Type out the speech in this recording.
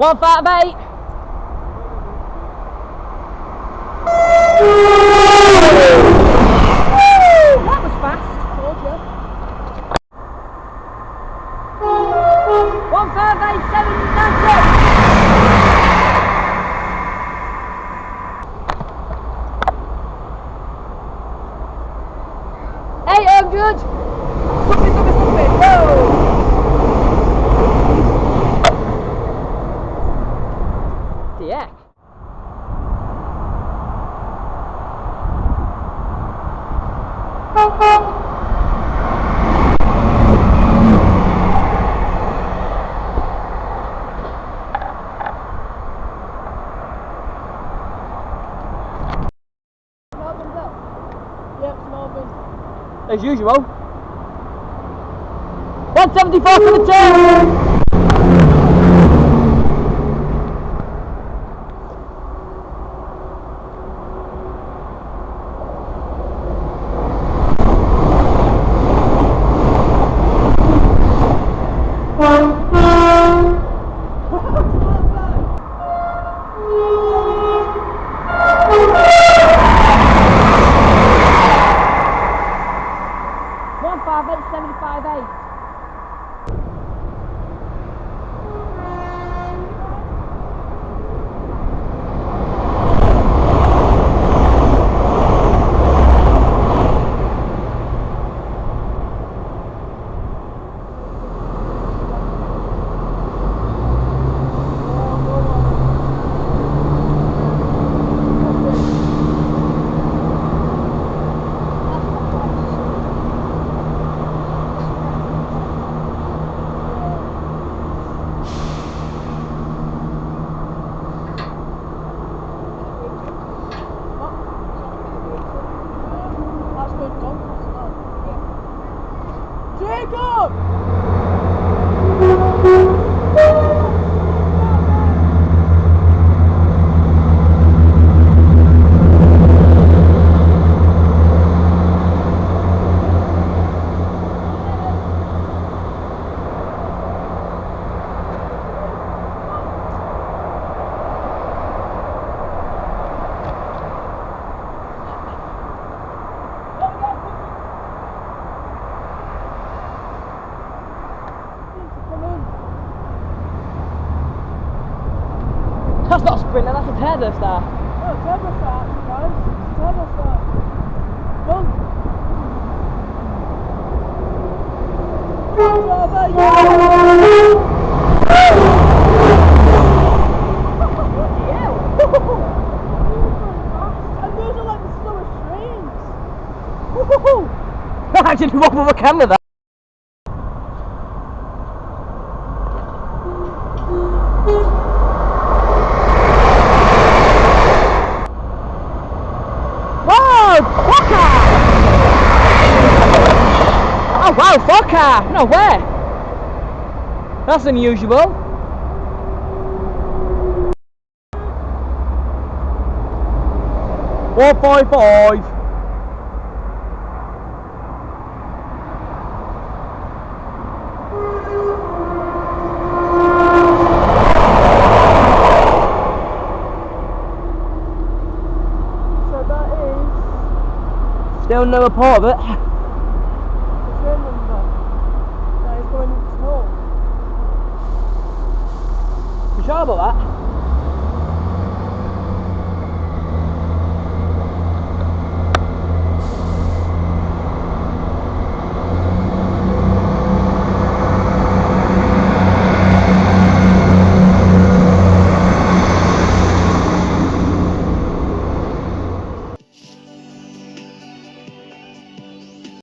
158. That was fast. Told you. 158.790. 800. Something. Whoa. The heck? As usual. 174 for the turn. Jacob! That's not a sprinter, that's a tether star. Oh, turbo start, guys. Turbo start. Done. Turbo, yeah! Bloody hell! And those are like the slowest trains. I didn't walk with a camera that. Oh wow, fucker! No way! That's unusual. $155. So that is Still no report of it. the train number that is going into snow. You sure about that?